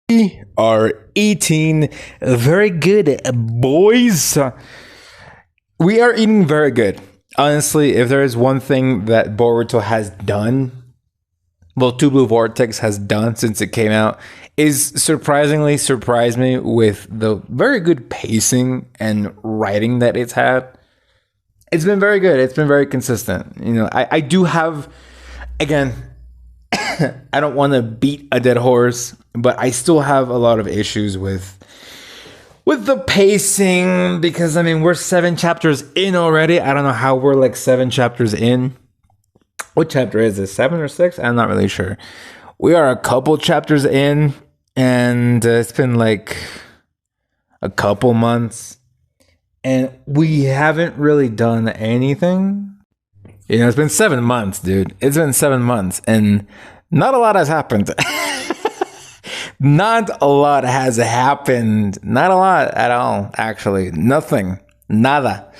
We are eating very good, boys. We are eating very good. Honestly, if there is one thing that Boruto has done, well, Two Blue Vortex has done since it came out, is surprisingly surprised me with the very good pacing and writing that it's had. It's been very good. It's been very consistent. I do have, again, I don't want to beat a dead horse, but I still have a lot of issues with the pacing because we're 7 chapters in already. I don't know how we're like 7 chapters in. What chapter is this? 7 or 6? I'm not really sure. We are a couple chapters in, and it's been like a couple months, and we haven't really done anything. It's been 7 months, dude. It's been 7 months, and not a lot has happened. Not a lot has happened. Not a lot at all, actually. Nothing. Nada.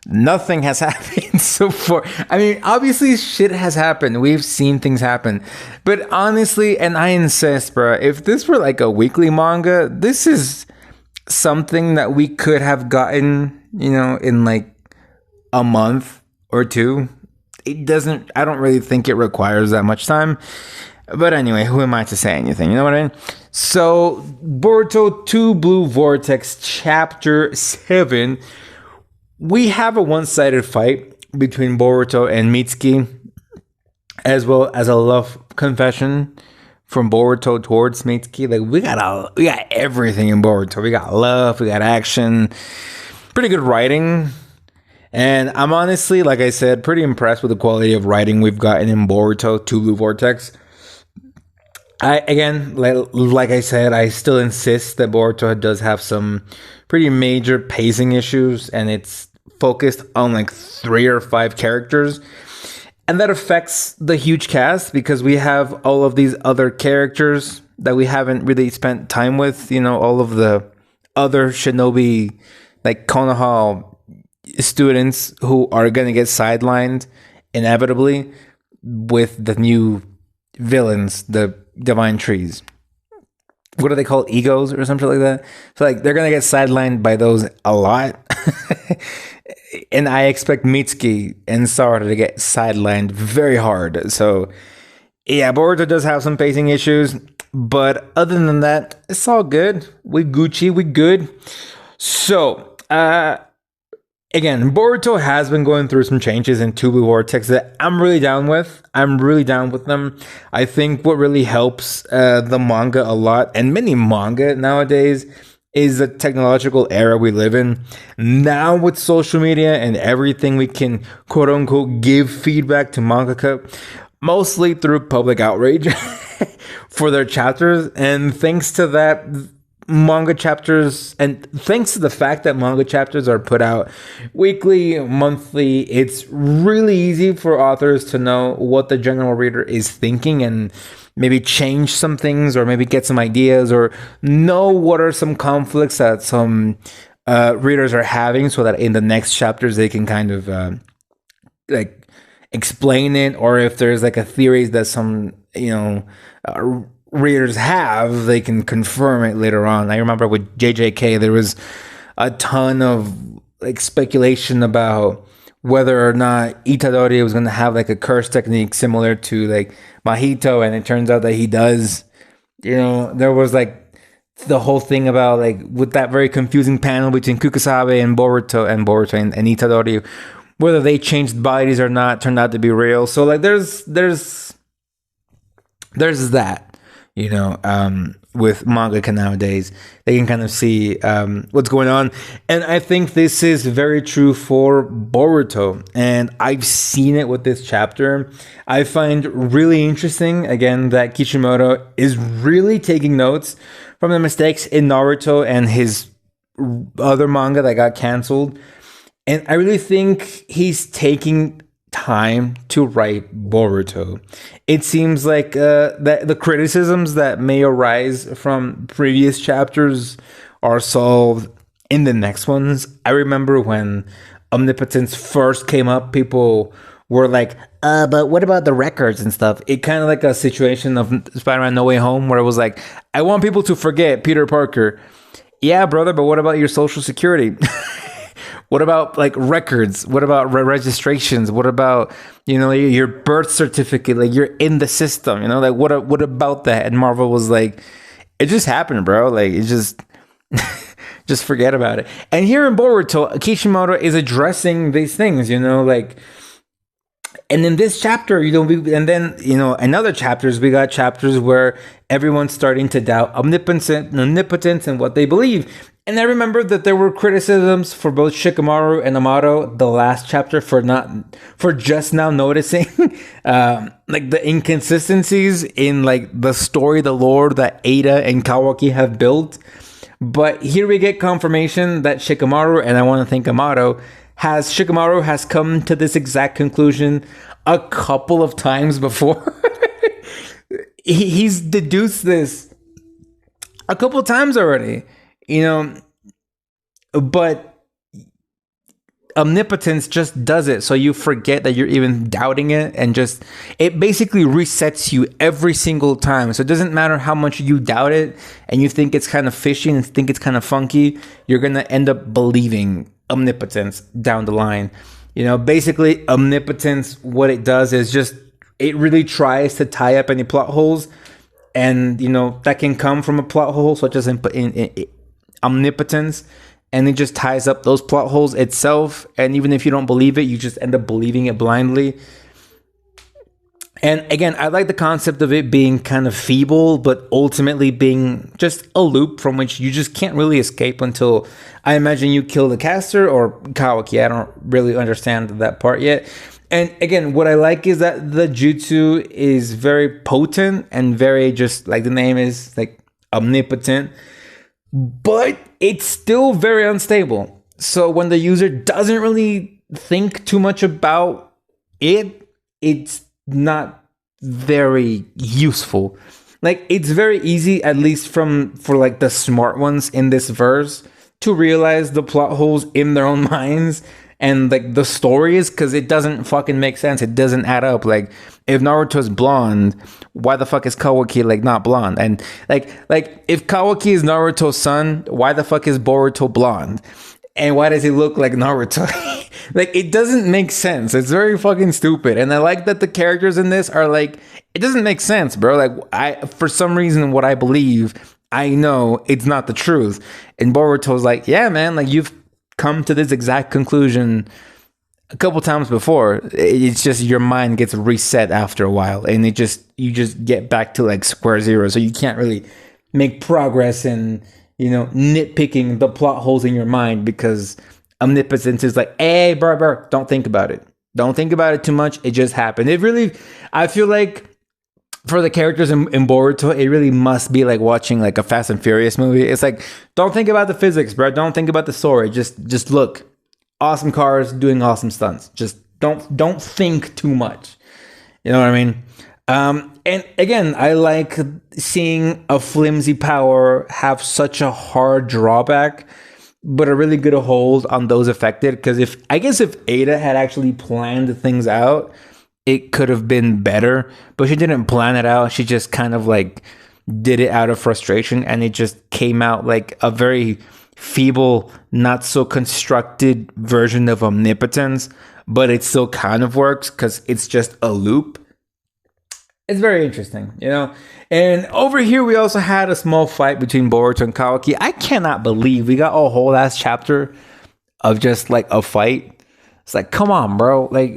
Nothing has happened so far. Obviously, shit has happened. We've seen things happen. But honestly, and I insist, bro, if this were like a weekly manga, this is something that we could have gotten, in like a month or two. I don't really think it requires that much time. But anyway, who am I to say anything? You know what I mean? So, Boruto 2 Blue Vortex Chapter 7. We have a one-sided fight between Boruto and Mitsuki, as well as a love confession from Boruto towards Mitsuki. Like, we got everything in Boruto. We got love, we got action, pretty good writing. And I'm honestly, like I said, pretty impressed with the quality of writing we've gotten in Boruto 2 Blue Vortex. Like I said, I still insist that Boruto does have some pretty major pacing issues, and it's focused on like 3 or 5 characters. And that affects the huge cast because we have all of these other characters that we haven't really spent time with. All of the other shinobi, like Konoha students who are going to get sidelined inevitably with the new villains, the divine trees. What are they called? Egos or something like that? So like they're going to get sidelined by those a lot. And I expect Mitsuki and Sarada to get sidelined very hard. So yeah, Boruto does have some pacing issues, but other than that, it's all good. We Gucci, we good. So, again, Boruto has been going through some changes in Two Blue Vortex that I'm really down with. I'm really down with them. I think what really helps the manga a lot, and many manga nowadays, is the technological era we live in. Now with social media and everything, we can quote unquote give feedback to mangaka, mostly through public outrage for their chapters. And thanks to that, manga chapters, and thanks to the fact that manga chapters are put out weekly, monthly, it's really easy for authors to know what the general reader is thinking and maybe change some things or maybe get some ideas or know what are some conflicts that some readers are having so that in the next chapters they can kind of like explain it, or if there's like a theory that some readers have, they can confirm it later on. I remember with JJK, there was a ton of like speculation about whether or not Itadori was going to have like a curse technique similar to like Mahito, and it turns out that he does. There was like the whole thing about like with that very confusing panel between Kukusabe and Boruto and Itadori, whether they changed bodies or not turned out to be real. So like there's that. With mangaka nowadays, they can kind of see what's going on. And I think this is very true for Boruto. And I've seen it with this chapter. I find really interesting, again, that Kishimoto is really taking notes from the mistakes in Naruto and his other manga that got canceled. And I really think he's taking time to write Boruto. It seems like that the criticisms that may arise from previous chapters are solved in the next ones. I remember when Omnipotence first came up, people were like, but what about the records and stuff? It kind of like a situation of Spider-Man No Way Home where it was like, I want people to forget Peter Parker. Yeah, brother, but what about your social security? What about like records? What about registrations? What about, your birth certificate? Like you're in the system, like what about that? And Marvel was like, it just happened, bro. Like it just just forget about it. And here in Boruto, Kishimoto is addressing these things, like, and in this chapter, and then, in other chapters, we got chapters where everyone's starting to doubt omnipotence and what they believe. And I remember that there were criticisms for both Shikamaru and Amato, the last chapter, for just now noticing like the inconsistencies in like the story, the lore that Ada and Kawaki have built. But here we get confirmation that Shikamaru, and I want to thank Amato, Shikamaru has come to this exact conclusion a couple of times before. He's deduced this a couple of times already, but omnipotence just does it. So you forget that you're even doubting it, and it basically resets you every single time. So it doesn't matter how much you doubt it and you think it's kind of fishy and think it's kind of funky, you're going to end up believing omnipotence down the line. Basically omnipotence, what it does is it really tries to tie up any plot holes, and that can come from a plot hole such as in omnipotence, and it just ties up those plot holes itself. And even if you don't believe it, you just end up believing it blindly. And again, I like the concept of it being kind of feeble, but ultimately being just a loop from which you just can't really escape until, I imagine, you kill the caster or Kawaki. I don't really understand that part yet. And again, what I like is that the jutsu is very potent and very, just like the name is, like, omnipotent, but it's still very unstable. So when the user doesn't really think too much about it, it's not very useful. Like, it's very easy, at least for like the smart ones in this verse, to realize the plot holes in their own minds and like the stories, because it doesn't fucking make sense. It doesn't add up. Like, if Naruto's blonde, why the fuck is Kawaki like not blonde? And like if Kawaki is Naruto's son, why the fuck is Boruto blonde? And why does he look like Naruto? Like, it doesn't make sense. It's very fucking stupid. And I like that the characters in this are like, it doesn't make sense, bro. Like, for some reason, what I believe, I know it's not the truth. And Boruto's like, yeah, man, like, you've come to this exact conclusion a couple times before. It's just your mind gets reset after a while, and you just get back to like square zero. So you can't really make progress in, nitpicking the plot holes in your mind, because omnipotence is like, hey, bro, don't think about it. Don't think about it too much. It just happened. I feel like for the characters in Boruto, it really must be like watching like a Fast and Furious movie. It's like, don't think about the physics, bro. Don't think about the story. Just look. Awesome cars doing awesome stunts. Just don't think too much. You know what I mean? And again, I like seeing a flimsy power have such a hard drawback, but a really good hold on those affected. Because if Ada had actually planned things out, it could have been better. But she didn't plan it out. She just kind of like did it out of frustration, and it just came out like a very feeble, not so constructed version of omnipotence. But it still kind of works because it's just a loop. It's very interesting, And over here, we also had a small fight between Boruto and Kawaki. I cannot believe we got a whole ass chapter of just like a fight. It's like, come on, bro. Like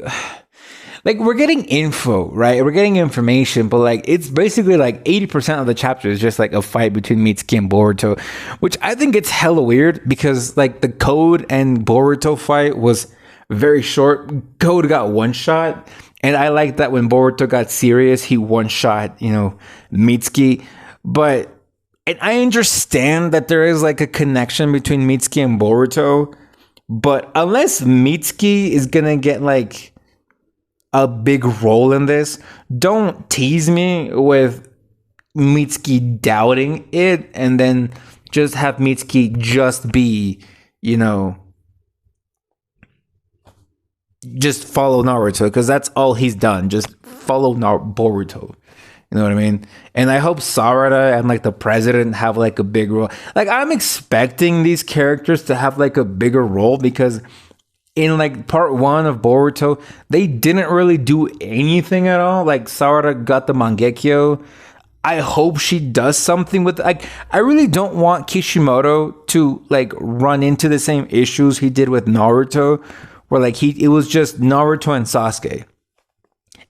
we're getting info, right? We're getting information, but like it's basically like 80% of the chapter is just like a fight between Mitsuki and Boruto, which I think it's hella weird, because like the Code and Boruto fight was very short. Code got one shot. And I like that when Boruto got serious, he one-shot, Mitsuki. But and I understand that there is like a connection between Mitsuki and Boruto. But unless Mitsuki is going to get like a big role in this, don't tease me with Mitsuki doubting it and then just have Mitsuki just be, just follow Naruto, because that's all he's done. Just follow Boruto. You know what I mean? And I hope Sarada and like the president have like a big role. Like I'm expecting these characters to have like a bigger role, because in like part 1 of Boruto, they didn't really do anything at all. Like Sarada got the Mangekyo. I hope she does something with, like, I really don't want Kishimoto to like run into the same issues he did with Naruto, where like it was just Naruto and Sasuke,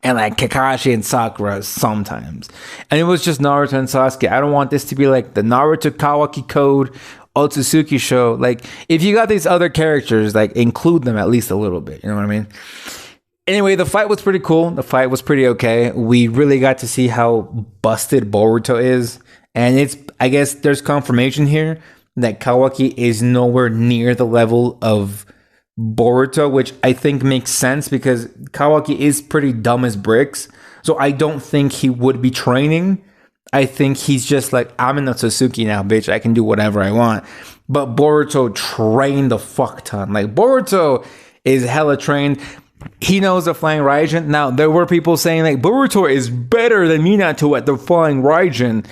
and like Kakashi and Sakura sometimes, and it was just Naruto and Sasuke. I don't want this to be like the Naruto Kawaki Code Otsutsuki show. Like, if you got these other characters, like include them at least a little bit. You know what I mean? Anyway, the fight was pretty cool. The fight was pretty okay. We really got to see how busted Boruto is. And I guess there's confirmation here that Kawaki is nowhere near the level of Boruto, which I think makes sense, because Kawaki is pretty dumb as bricks. So I don't think he would be training. I think he's just like, I'm in the Sasuke now, bitch. I can do whatever I want. But Boruto trained the fuck ton. Like, Boruto is hella trained. He knows the Flying Raijin. Now, there were people saying like Boruto is better than Minato at the Flying Raijin.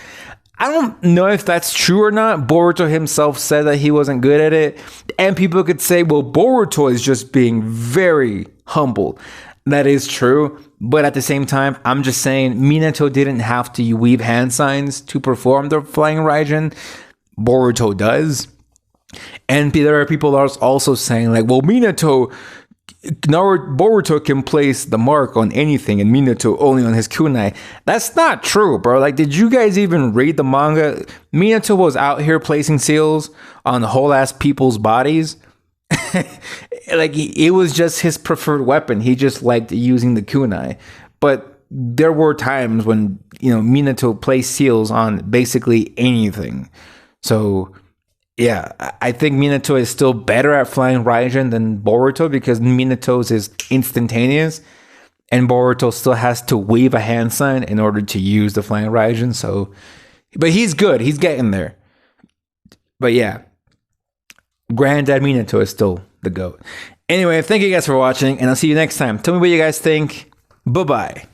I don't know if that's true or not. Boruto himself said that he wasn't good at it. And people could say, well, Boruto is just being very humble. That is true. But at the same time, I'm just saying Minato didn't have to weave hand signs to perform the Flying Raijin. Boruto does. And there are people that are also saying like, well, Boruto can place the mark on anything and Minato only on his kunai. That's not true, bro. Like, did you guys even read the manga? Minato was out here placing seals on whole ass people's bodies. Like, it was just his preferred weapon. He just liked using the kunai. But there were times when, Minato placed seals on basically anything. So yeah, I think Minato is still better at Flying Raijin than Boruto, because Minato's is instantaneous and Boruto still has to weave a hand sign in order to use the Flying Raijin. So, but he's good. He's getting there. But yeah, Granddad Minato is still the GOAT. Anyway, thank you guys for watching, and I'll see you next time. Tell me what you guys think. Bye-bye.